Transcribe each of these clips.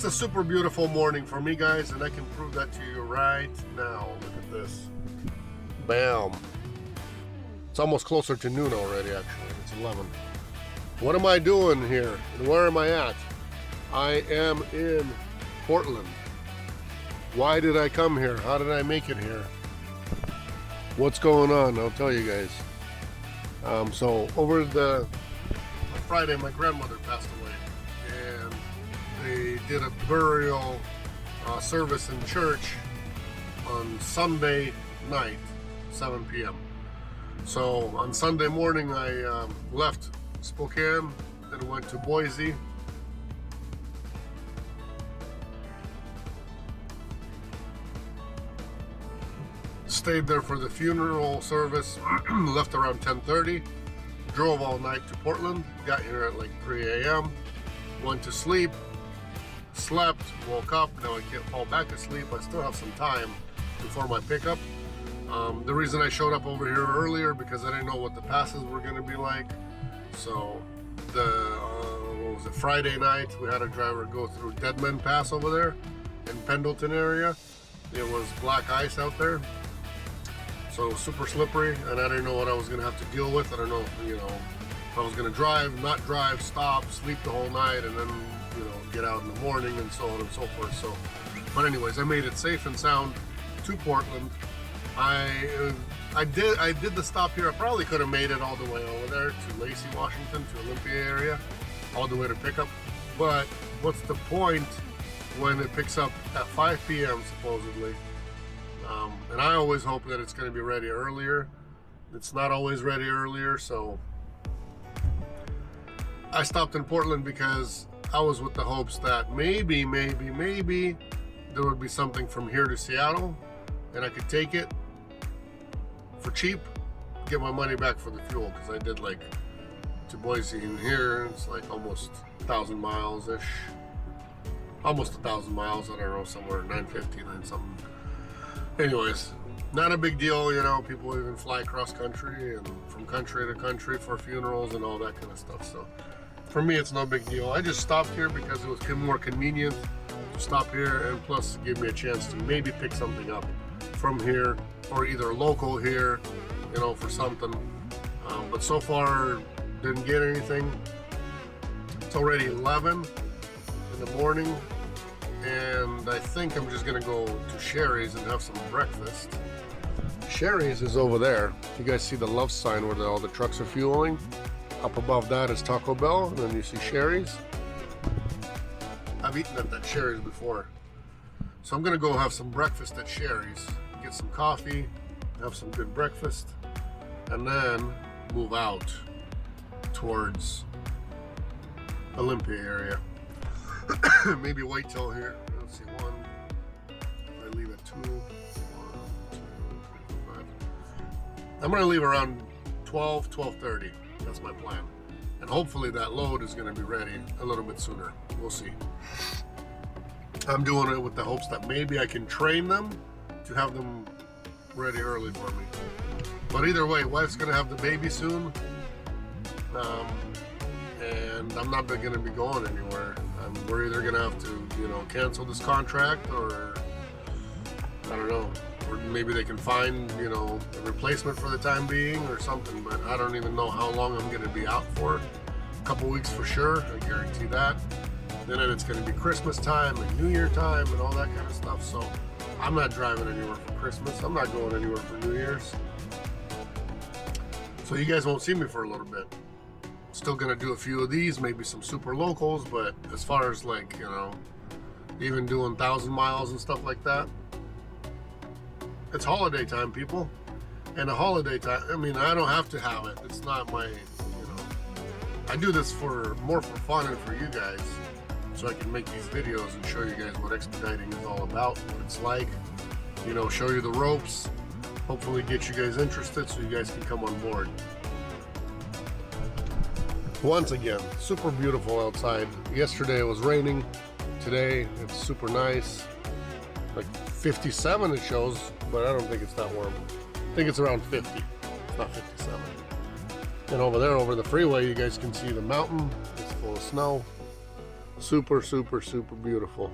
It's a super beautiful morning for me, guys, and I can prove that to you right now. Look at this. Bam. It's almost closer to noon already, actually. It's 11. What am I doing here? And where am I at? I am in Portland. Why did I come here? How did I make it here? What's going on? I'll tell you guys. So over the Friday, my grandmother passed away, and they did a burial service in church on Sunday night, 7 p.m. So on Sunday morning, I left Spokane and went to Boise. Stayed there for the funeral service, left around 10:30, drove all night to Portland, got here at like 3 a.m., went to sleep, slept, woke up. Now I can't fall back asleep. I still have some time before my pickup. The reason I showed up over here earlier because I didn't know what the passes were going to be like. So what was it, Friday night, we had a driver go through Deadman Pass over there in Pendleton area. It was black ice out there. So super slippery, and I didn't know what I was going to have to deal with. I don't know, if I was going to drive, not drive, stop, sleep the whole night, and then, get out in the morning and so on and so forth. So, but anyways, I made it safe and sound to Portland. I did the stop here. I probably could have made it all the way over there to Lacey, Washington, to Olympia area, all the way to pickup. But what's the point when it picks up at 5 p.m. supposedly? And I always hope that it's going to be ready earlier. It's not always ready earlier, so I stopped in Portland because I was with the hopes that maybe there would be something from here to Seattle, and I could take it for cheap, get my money back for the fuel, because I did like to Boise and here, it's like almost 1,000 miles-ish. Almost 1,000 miles, I don't know, somewhere 950 and something. Anyways, not a big deal, people even fly cross country and from country to country for funerals and all that kind of stuff. So for me, it's no big deal. I just stopped here because it was more convenient to stop here, and plus give me a chance to maybe pick something up from here or either local here, for something. But so far, didn't get anything. It's already 11 in the morning. And I think I'm just gonna go to Sherry's and have some breakfast. Sherry's is over there. You guys see the love sign where all the trucks are fueling? Up above that is Taco Bell, and then you see Sherry's. I've eaten at that Sherry's before. So I'm gonna go have some breakfast at Sherry's, get some coffee, have some good breakfast, and then move out towards Olympia area. Maybe wait till here. Let's see, I leave at 2, 1, 2, 3, 4, 5. I'm gonna leave around 12:30. That's my plan. And hopefully that load is gonna be ready a little bit sooner. We'll see. I'm doing it with the hopes that maybe I can train them to have them ready early for me. But either way, wife's gonna have the baby soon. And I'm not going to be going anywhere. We're either going to have to, cancel this contract, or I don't know, or maybe they can find, a replacement for the time being or something. But I don't even know how long I'm going to be out for. A couple weeks for sure, I guarantee that. Then it's going to be Christmas time and New Year time and all that kind of stuff. So I'm not driving anywhere for Christmas. I'm not going anywhere for New Year's. So you guys won't see me for a little bit. Still gonna do a few of these, maybe some super locals, but as far as even doing 1,000 miles and stuff like that, it's holiday time, people. And a holiday time, I don't have to have it. It's not my, I do this more for fun and for you guys, so I can make these videos and show you guys what expediting is all about, what it's like, show you the ropes, hopefully get you guys interested so you guys can come on board. Once again, super beautiful outside. Yesterday it was raining. Today it's super nice. Like 57 it shows, but I don't think it's that warm. I think it's around 50. It's not 57. And over there, over the freeway, you guys can see the mountain. It's full of snow. Super, super, super beautiful.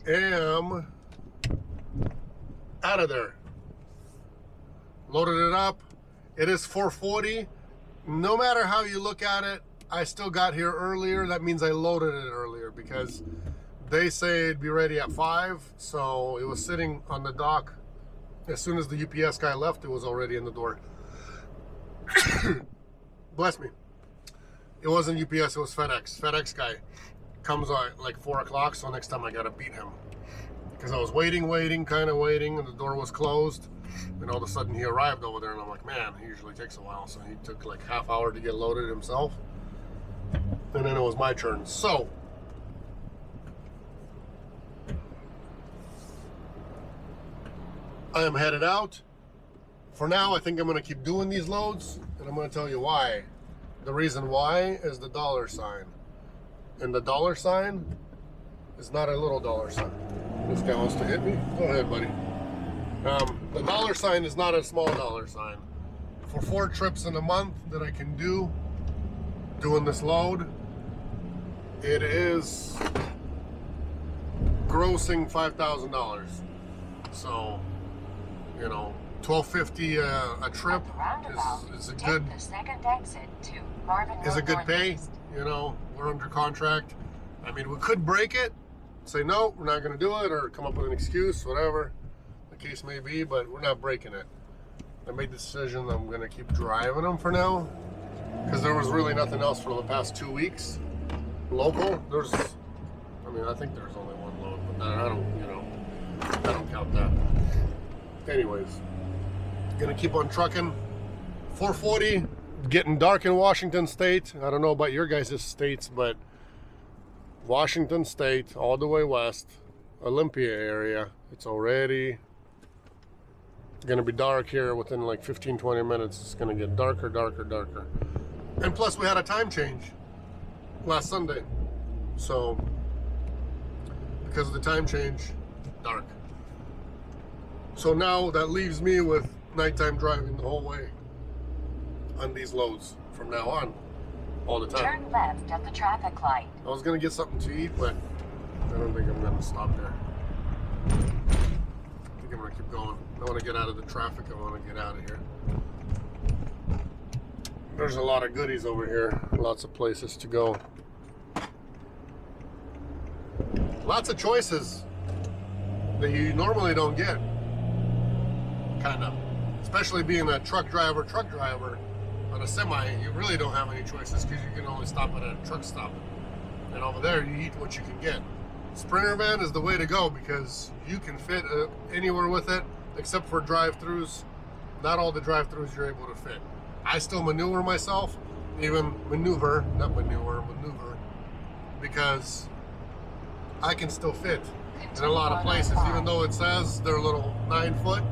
am out of there. Loaded it up. It is 4:40. No matter how you look at it, I still got here earlier. That means I loaded it earlier because they say it'd be ready at 5. So it was sitting on the dock. As soon as the UPS guy left, it was already in the door. Bless me. It wasn't UPS, it was FedEx. FedEx guy comes at like 4 o'clock, so next time I gotta beat him. Because I was waiting, kind of waiting, and the door was closed. And all of a sudden he arrived over there, and I'm like, man, he usually takes a while. So he took like half hour to get loaded himself. And then it was my turn. So, I am headed out. For now, I think I'm gonna keep doing these loads, and I'm gonna tell you why. The reason why is the dollar sign. And the dollar sign is not a little dollar sign. This guy wants to hit me? Go ahead, buddy. The dollar sign is not a small dollar sign. For 4 trips in a month that I can do doing this load, it is grossing $5,000. So, you know, $1,250 a trip is a good pay. You know, we're under contract. I mean, we could break it, say no, we're not going to do it, or come up with an excuse, whatever the case may be, but we're not breaking it. I made the decision I'm going to keep driving them for now, because there was really nothing else for the past 2 weeks. Local, I think there's only one load, but I don't count that. Anyways, gonna keep on trucking. 4:40, getting dark in Washington State. I don't know about your guys' states, but Washington State, all the way west, Olympia area, it's already gonna be dark here within like 15-20 minutes. It's gonna get darker. And plus we had a time change last Sunday, so because of the time change, dark. So now that leaves me with nighttime driving the whole way on these loads from now on, all the time. Turn left at the traffic light. I was gonna get something to eat, but I don't think I'm gonna stop there. I think I'm gonna keep going. I want to get out of the traffic. I want to get out of here. There's a lot of goodies over here. Lots of places to go. Lots of choices that you normally don't get. Kind of. Especially being a truck driver on a semi, you really don't have any choices because you can only stop at a truck stop. And over there, you eat what you can get. Sprinter van is the way to go because you can fit anywhere with it except for drive-thrus. Not all the drive-thrus you're able to fit. I still maneuver myself, maneuver, because I can still fit in a lot of places, even though it says they're a little 9 foot.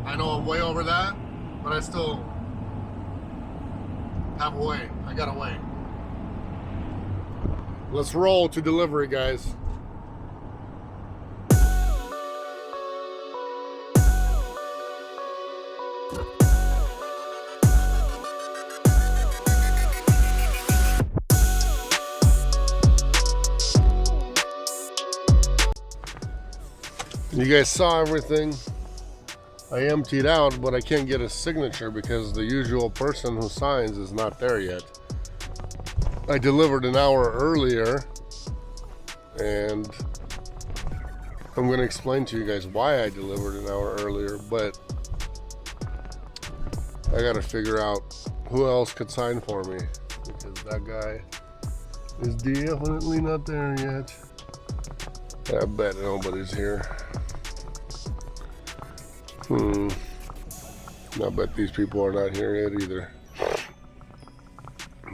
I know I'm way over that, but I still have a way. I got a way. Let's roll to delivery, guys. You guys saw everything. I emptied out, but I can't get a signature because the usual person who signs is not there yet. I delivered an hour earlier, and I'm going to explain to you guys why I delivered an hour earlier, but I got to figure out who else could sign for me because that guy is definitely not there yet. I bet nobody's here. I bet these people are not here yet either.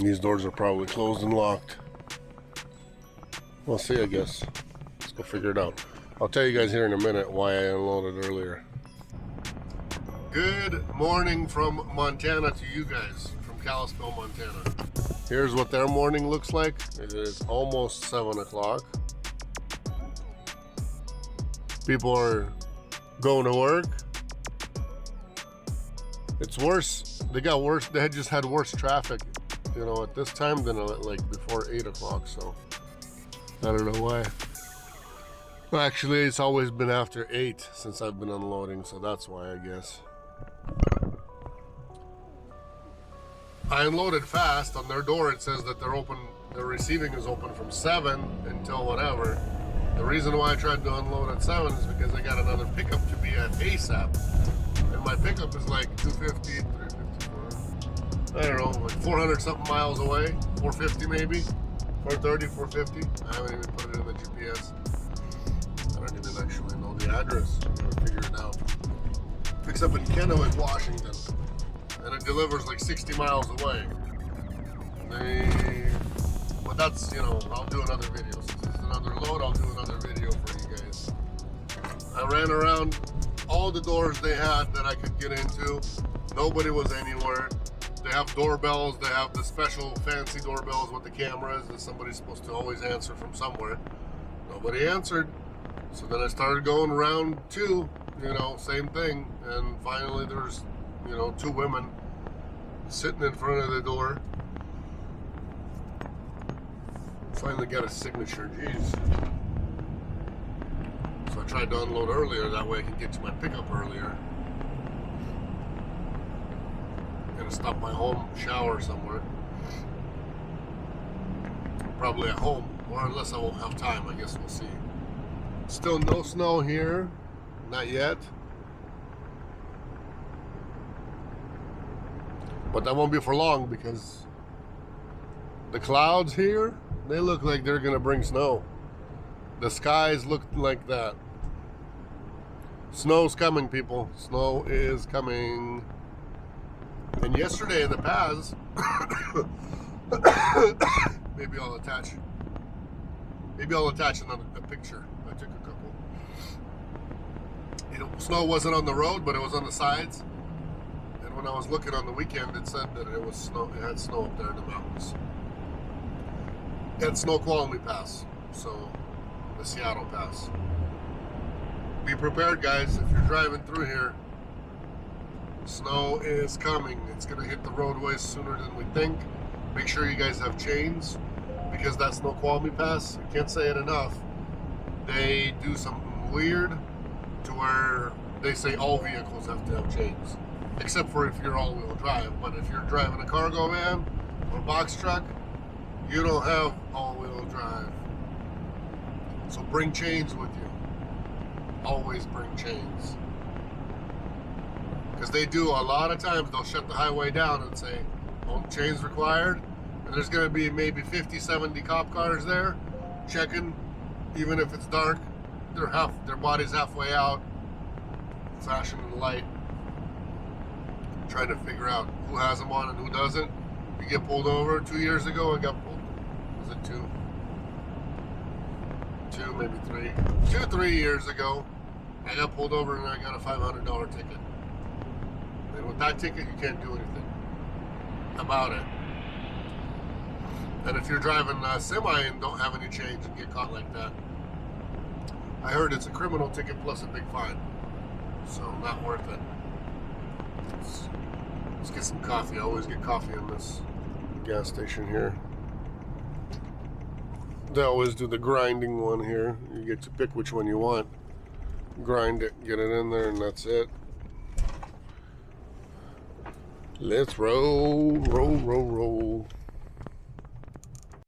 These doors are probably closed and locked. We'll see, I guess. Let's go figure it out. I'll tell you guys here in a minute why I unloaded earlier. Good morning from Montana to you guys, from Kalispell, Montana. Here's what their morning looks like. It is almost 7 o'clock. People are going to work. It's worse. They got worse. They had just had worse traffic, you know, at this time than like before 8 o'clock. So I don't know why. Actually, it's always been after 8 since I've been unloading, so that's why, I guess. I unloaded fast. On their door it says that they're open, their receiving is open from 7 until whatever. The reason why I tried to unload at 7 is because I got another pickup to be at ASAP. And my pickup is like 250, 350, I don't know, like 400 something miles away. 450 maybe, 430, 450. I haven't even put it in the GPS. I don't even actually know the address. I'm gonna figure it out. Picks up in Kennewick, Washington. And it delivers like 60 miles away. But that's, you know, I'll do another video. Since it's another load, I'll do another video for you guys. I ran around all the doors they had that I could get into. Nobody was anywhere. They have doorbells. They have the special fancy doorbells with the cameras that somebody's supposed to always answer from somewhere. Nobody answered. So then I started going around 2, you know, same thing. And finally there's, you know, 2 women sitting in front of the door. Finally got a signature, jeez. So I tried to unload earlier, that way I could get to my pickup earlier. Gonna stop by home, shower somewhere. Probably at home, or unless I won't have time, I guess we'll see. Still no snow here, not yet. But that won't be for long because the clouds here, they look like they're gonna bring snow. The skies look like that. Snow's coming, people. Snow is coming. And yesterday in the past, maybe I'll attach a picture. I took a couple. You know, snow wasn't on the road, but it was on the sides. And when I was looking on the weekend, it said that it was snow. It had snow up there in the mountains. It had snow quality pass, so the Seattle pass. Be prepared, guys. If you're driving through here, snow is coming. It's gonna hit the roadways sooner than we think. Make sure you guys have chains, because that snow quality pass, I can't say it enough, they do something weird to where they say all vehicles have to have chains, except for if you're all-wheel drive. But if you're driving a cargo van or a box truck, you don't have all-wheel drive. So bring chains with you. Always bring chains. Because they do, a lot of times they'll shut the highway down and say, oh, chains required. And there's going to be maybe 50, 70 cop cars there checking, even if it's dark. Their body's halfway out, flashing the light, trying to figure out who has them on and who doesn't. You get pulled over. 2 years ago, I got pulled. Was it 2? 2, maybe 3. 2, 3 years ago, I got pulled over and I got a $500 ticket. And with that ticket, you can't do anything about it. And if you're driving a semi and don't have any change and get caught like that, I heard it's a criminal ticket plus a big fine. So not worth it. Let's get some coffee. I always get coffee in this gas station here. They always do the grinding one here. You get to pick which one you want. Grind it, get it in there, and that's it. Let's roll, roll, roll, roll.